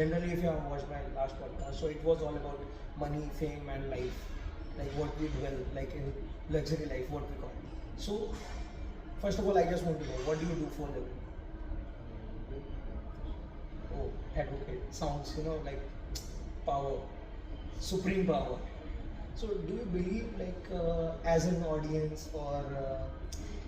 generally if you have watched my last podcast, so it was all about money, fame and life, like what we dwell, like in luxury life, what we call. So first of all, I just want to know, what do you do for a living? Oh, advocate. Sounds, like power, supreme power. So do you believe like as an audience or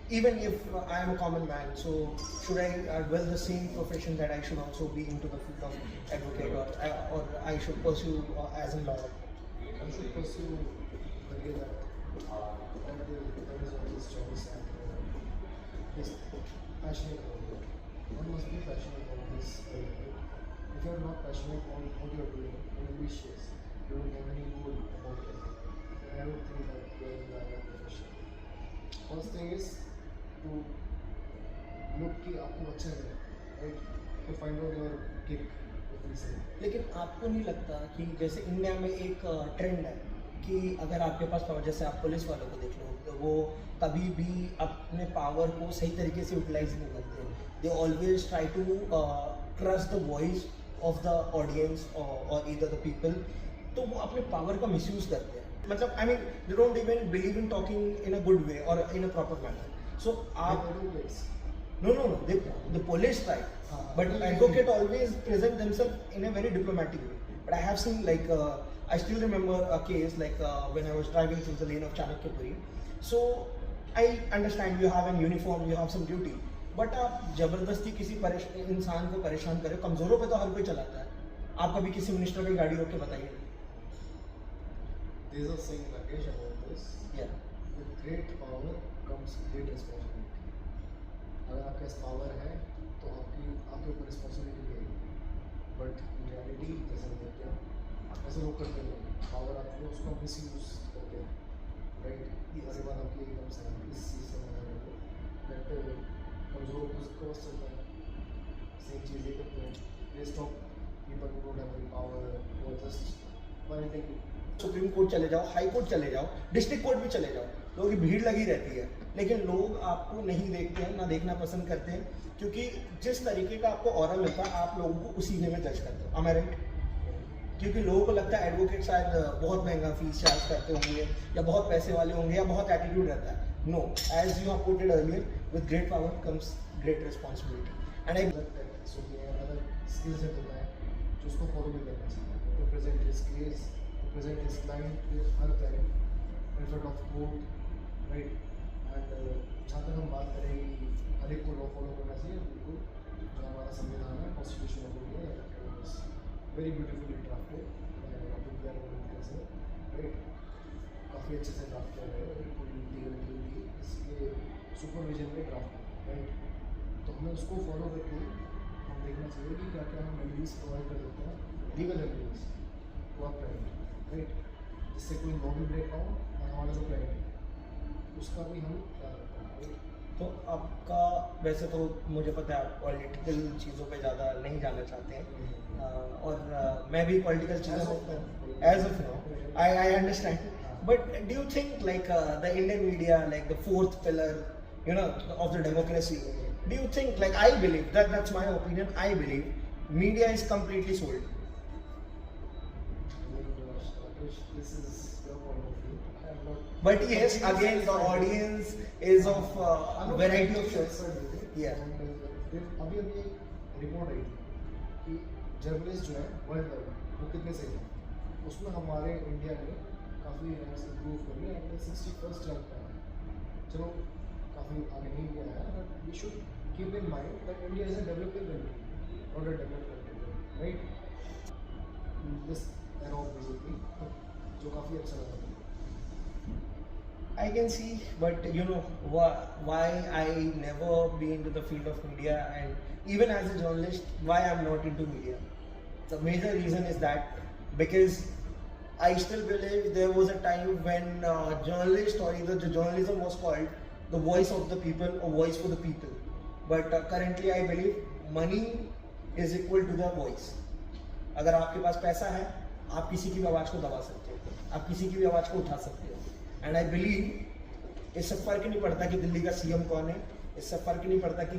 even if I am a common man, so should I dwell the same profession that I should also be into the field of advocate or I should pursue as a lawyer? I should pursue career that is always choice and is passionate about it. One must be passionate about this career. If you are not passionate about what you are doing, and ambitious, you don't have any goal about it. Then I don't think that you are in the right profession. First thing is to look कि आपको अच्छा है, right? To find out your kick, if we say. लेकिन आपको नहीं लगता कि जैसे इंडिया में एक ट्रेंड है कि अगर आपके पास पावर, जैसे आप पुलिस वालों को देख लो, तो वो कभी भी अपने पावर को सही तरीके से यूटिलाइज नहीं करते, they always try to trust the voice of the audience और ईदर द पीपल, तो वो अपने पावर का मिसयूज करते हैं, मतलब I mean they don't even believe in talking in a good way और इन अ प्रॉपर मैनर. सो आप No, the police try, but advocate always present themselves in a very diplomatic way. But I have seen like I still remember a case like when I was driving through the lane of Chanakyapuri. So I understand you have an uniform, you have some duty, but आप जबरदस्ती किसी इंसान को परेशान करें, कमजोरों पे तो हर कोई चलाता है. आप कभी किसी मिनिस्टर की गाड़ी रोक के बताइए. There is a saying Rakesh about this. Yeah. With great power comes great responsibility. अगर आपके पास पावर है तो आपके ऊपर रिस्पॉन्सिबिलिटी रहेगी, बट इन रियलिटी जैसे देखते हैं ऐसे लोग करते हैं, पावर आती है उसको मिस यूज करते हैं, राइट? इसके बाद आपकी एकदम से इस चीज़ से दैट कमजोर को चलता है. सेम चीज़ ये करते हैं, rest of people who don't have any power वो जस्ट वाइटिंग. सुप्रीम कोर्ट चले जाओ, हाई कोर्ट चले जाओ, डिस्ट्रिक्ट कोर्ट भी चले जाओ, लोगों की भीड़ लगी रहती है, लेकिन लोग आपको नहीं देखते हैं, ना देखना पसंद करते हैं, क्योंकि जिस तरीके का आपको ऑरा मिलता है आप लोगों को उसी वे में जज करते हो. am I right? क्योंकि लोगों को लगता है एडवोकेट शायद बहुत महंगा फीस चार्ज करते होंगे या बहुत पैसे वाले होंगे या बहुत एटीट्यूड रहता है. No, as you have put it earlier, with great power comes great responsibility. And I so ये अगर स्किल सेट होता है जो उसको फॉलो भी करना चाहिए, तो present his case, present his client with her client in front of court, right? And जहाँ तक हम बात करें कि हर एक को लॉ फॉलो करना चाहिए, बिल्कुल जो हमारा संविधान है, constitution of India, very beautifully drafted, right? काफ़ी अच्छे से ड्राफ्ट किया गया है, बिल्कुल लीगल इसके सुपरविजन में ड्राफ्ट है, राइट? तो हमें उसको फॉलो करके हम देखना चाहिए कि क्या क्या हम रेमेडीज प्रोवाइड कर देते हैं, legal remedies to our client, right? जिससे कोई लॉ भी ब्रेक हो और हमारा जो क्लाइंट है उसका भी हम ख्याल रखते हैं, राइट? तो आपका वैसे तो मुझे पता है आप पॉलिटिकल चीज़ों पे ज़्यादा नहीं जाना चाहते हैं, और मैं भी पॉलिटिकल चीज़ों में as of now I understand, but do you think like the Indian media like the fourth pillar of the democracy, do you think like I believe that's my opinion, I believe media is completely sold. This is your point of view. I am not. But yes, again the audience is of variety of choice. Yeah. अभी एक report आई थी कि journalist जो है world wide वो कितने सही हैं, उसमें हमारे इंडिया ने काफ़ी रैंक्स इम्प्रूव कर लिया, एंड 61st रैंक पर है. चलो काफ़ी आगे नहीं गया है, but we should keep in mind that India is a developing country, not a developed country, right? This era of BJP जो काफ़ी अच्छा लगा. I can see, but you know why I never be into the field of media, and even as a journalist, why I'm not into media. The major reason is that because I still believe there was a time when journalist or either the journalism was called the voice of the people or voice for the people. But currently I believe money is equal to the voice. अगर आपके पास पैसा है, आप किसी की भी आवाज़ को दबा सकते हो, आप किसी की भी आवाज़ को उठा सकते हो. एंड आई बिलीव इससे फ़र्क नहीं पड़ता कि दिल्ली का सीएम कौन है, इससे फ़र्क नहीं पड़ता कि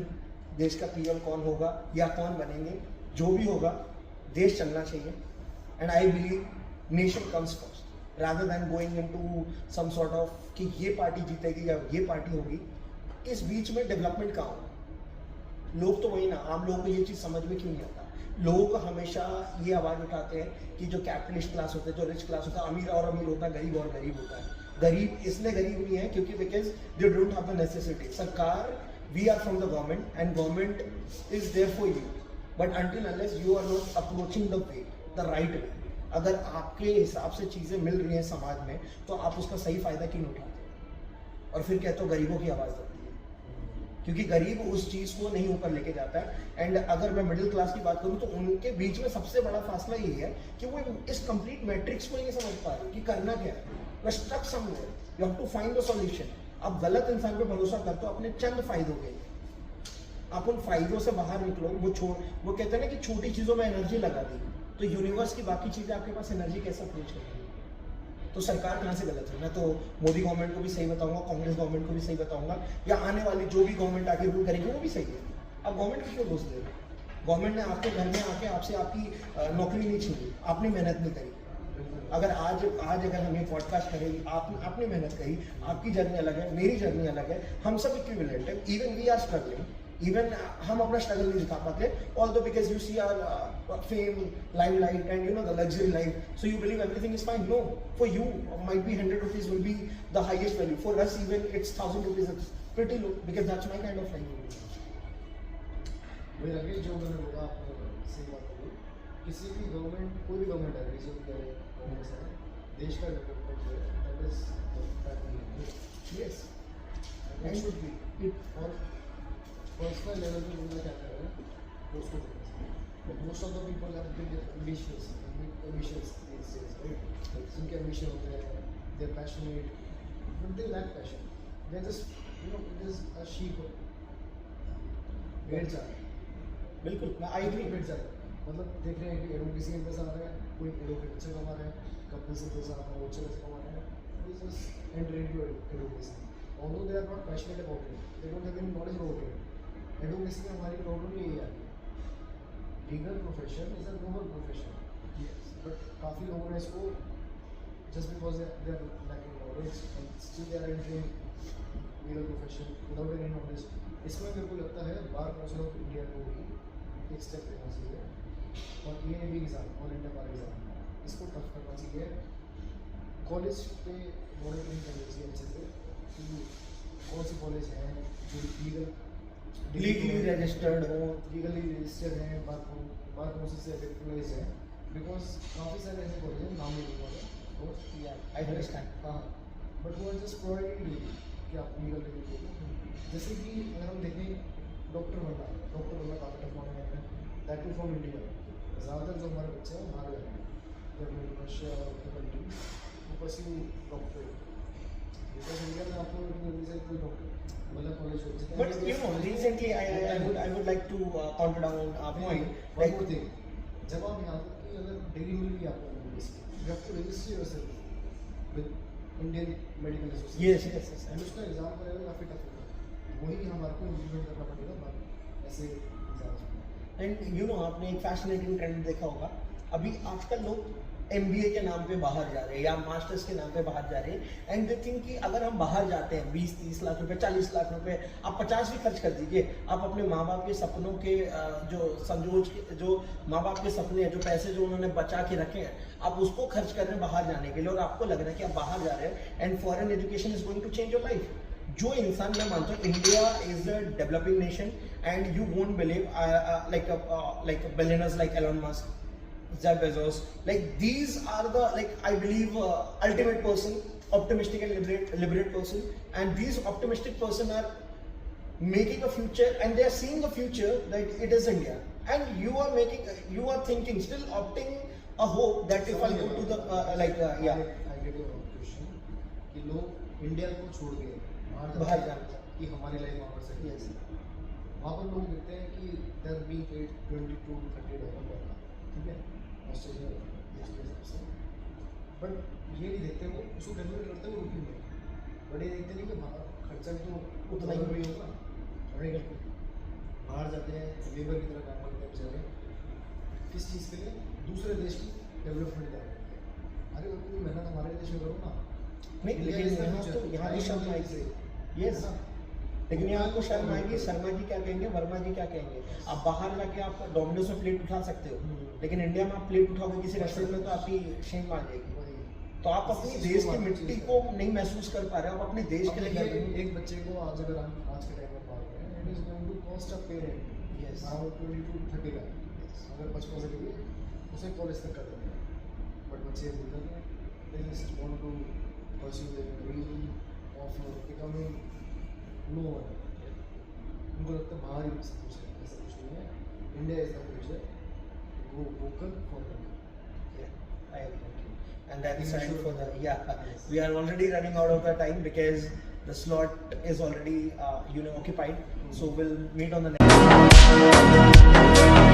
देश का पीएम कौन होगा या कौन बनेंगे, जो भी होगा देश चलना चाहिए, and I believe nation comes first rather than going into some sort of कि ये पार्टी जीतेगी या ये पार्टी होगी। इस बीच में डेवलपमेंट कहाँ हो? लोग तो वही ना, आम लोगों को ये चीज़ समझ में क्यों नहीं आता? लोग हमेशा ये आवाज़ उठाते हैं कि जो कैपिटलिस्ट क्लास होते हैं, जो रिच क्लास होता है, अमीर और अमीर होता है, गरीब और गरीब होता है। गरीब इसलिए गरीब नहीं है क्योंकि because they don't have the necessity. सरकार, we are from the government and government is there for you, but until unless you are not approaching the way, the right way, अगर आपके हिसाब से चीज़ें मिल रही हैं समाज में तो आप उसका सही फ़ायदा क्यों नहीं उठाते? और फिर कहते हो गरीबों की आवाज़ दबती है, क्योंकि गरीब उस चीज़ को नहीं ऊपर लेके जाता है। एंड अगर मैं मिडिल क्लास की बात करूँ तो उनके बीच में सबसे बड़ा फासला ये है कि वो इस कंप्लीट मैट्रिक्स को नहीं समझ पा रहे कि करना क्या है। We stuck somewhere, you have to find the solution. आप गलत इंसान पे भरोसा करते हो अपने चंद फायदों के लिए, आप उन फायदों से बाहर निकलो। वो कहते हैं ना कि छोटी चीज़ों में एनर्जी लगा दी तो यूनिवर्स की बाकी चीज़ें आपके पास एनर्जी कैसे अप्रोच करेंगी? तो सरकार कहाँ से गलत है? मैं तो मोदी गवर्नमेंट को भी सही बताऊंगा, कांग्रेस गवर्नमेंट को भी सही बताऊंगा, या आने वाली जो भी गवर्नमेंट आके रूल करेगी वो भी सही है। अब गवर्नमेंट को क्यों दोष दे रहे? गवर्नमेंट ने आपके घर में आके आपसे आपकी नौकरी नहीं छीनी, आपने मेहनत नहीं करी। अगर आज अगर हम ये पॉडकास्ट करेंगे, आपने मेहनत करी, आपकी जर्नी अलग है, मेरी जर्नी अलग है, हम सब इक्विवेलेंट है। Even we are struggling, even हम अपना स्ट्रगल नहीं दिखा पाते, although because you see our fame, limelight and you know the luxury life, so you believe everything is fine. No, for you might be 100 rupees will be the highest value. For us even it's 1000 rupees, it's pretty low because that's my kind of life. मुझे लगे जो मैंने बोला आपने सही बात बोली। किसी भी गवर्नमेंट, कोई भी गवर्नमेंट है, बीजेपी है, कांग्रेस है, देश का डेवलपमेंट जो है that is yes and should be it. और पर्सनल लेवल पे बंदा क्या कर रहा है वो उसको देखना चाहिए। Most of the people have big ambitious these days, right? उनके एम्बिशन होते हैं, they are passionate, but they lack passion, they just you know it is a sheep भेड़ चाल। बिल्कुल, मैं आई एग्री। भेड़ चाल मतलब देख रहे हैं कि एडवोकेसी में पैसा आ रहा है, कोई एडवोकेट अच्छा कमा रहा है, कंपनी से पैसा आ रहा है, वो अच्छा पैसा कमा रहा है, they just enter into advocacy although they are not passionate about it, they don't have any knowledge about it। Advocacy में हमारी प्रॉब्लम यही है, legal profession is a noble profession, but काफ़ी लोगों ने इसको just because they are lacking knowledge and still they are entering legal profession without any knowledge। इसमें मेरे को लगता है बार काउंसिल ऑफ इंडिया को भी एक स्टेप लेना चाहिए और ये भी एग्ज़ाम, ऑल इंडिया बार एग्ज़ाम, इसको टफ करना चाहिए। कॉलेज पे मॉनिटरिंग करनी चाहिए अच्छे से कि कौन से कॉलेज हैं जो लीगली रजिस्टर्ड हो, लीगली रजिस्टर्ड हैं, बार काउंसिल से रेगुलाइज हैं, बिकॉज काफ़ी सारे ऐसे कॉलेज हैं, नाम नहीं लूँगा आई अंडरस्टैंड। हाँ, बट वो जस्ट प्रोवाइडिंग कि आप लीगल डिग्री हो। जैसे कि अगर हम देखें डॉक्टर बनना काफ़ी टफ माना जाता है, दैट टू फ्रॉम इंडिया। ज़्यादातर जो हमारे बच्चे हैं बाहर जाते हैं, जब रशिया और कंट्री वो परस्यू डॉक्टर, बिकॉज इंडिया में आपको जल्दी से कोई डॉक्टर मतलब कॉलेज हो सकता है। But you know, recently I would like to counter down a point. One more thing, जब आप यहाँ तक कि अगर डिग्री मिल गई आपको you have to register yourself with Indian Medical Association। Yes. And उसका एग्जाम करेगा काफ़ी टफ होगा, वही हमारे को इम्प्लीमेंट करना पड़ेगा बाकी ऐसे एग्जाम्स। एंड यू नो, आपने एक फैसिनेटिंग ट्रेंड देखा होगा, अभी आजकल लोग MBA के नाम पे बाहर जा रहे हैं या मास्टर्स के नाम पे बाहर जा रहे हैं, एंड दे थिंक कि अगर हम बाहर जाते हैं 20-30 लाख रुपए, 40 लाख रुपए, आप 50 भी खर्च कर दीजिए, आप अपने माँ बाप के सपनों के जो माँ बाप के सपने हैं, जो पैसे जो उन्होंने बचा के रखे हैं, आप उसको खर्च कर रहे हैं बाहर जाने के लिए, और आपको लग रहा है कि आप बाहर जा रहे हैं and foreign education is going to change your life. जो इंसान, मैं मानता हूँ India is a developing nation and you won't believe like billionaires like Elon Musk, Jeff Bezos, like these are the, like I believe ultimate person, optimistic and liberate person, and these optimistic person are making a future and they are seeing a future that it is India, and you are thinking, still opting a hope that if I go to the I get your question कि लोग India को छोड़ के बाहर जाते हैं कि हमारी लाइफ वहाँ पर सही है। वहाँ पर लोग देखते हैं कि दर बी पेड $22-30 पर, ठीक है, ऑस्ट्रेलिया देश के हिसाब से, बट ये नहीं देखते वो उसको कैलकुलेट करते वो रुपये में, बट ये देखते नहीं कि बाहर खर्चा भी तो उतना ही होगा। बाहर जाते हैं लेबर की तरह काम करते हैं बेचारे, किस चीज़ के लिए? दूसरे देश की डेवलपमेंट करने के लिए। अरे वो कोई मेहनत हमारे देश में करो ना। नहीं, India लेकिन is the यहाँ future. तो यहाँ भी नहीं शर्म मुझे आएगी। इससे- यस, है ना? लेकिन यहाँ आपको शर्म आएगी, शर्मा जी क्या कहेंगे, वर्मा जी क्या कहेंगे। आप बाहर जाके आप डोमिनोज में प्लेट उठा सकते हो, लेकिन इंडिया में आप प्लेट उठाओगे किसी रेस्टोरेंट में तो आपकी शेम आ जाएगी। वही। तो आप अपनी देश की मिट्टी को नहीं महसूस कर पा रहे हो, आप अपने देश के लिए अब कर रहे ये हो। एक बच्चे को आज अगर हम आज के टाइम में बात करें, it is going to cost a parent Yes. Around 20 to 30 lakh. अगर 55 से लिए उसे कॉलेज तक कर देंगे, बट बच्चे नहीं कर रहे, they just want to pursue their dream of becoming no one. उनको लगता है बाहर ही सब कुछ है, ऐसा कुछ नहीं है। India is the future, go vocal for local. Yeah, I agree with you. And that's Being time sure. for the Yes. we are already running out of the time because the slot is already occupied. So we'll meet on the next.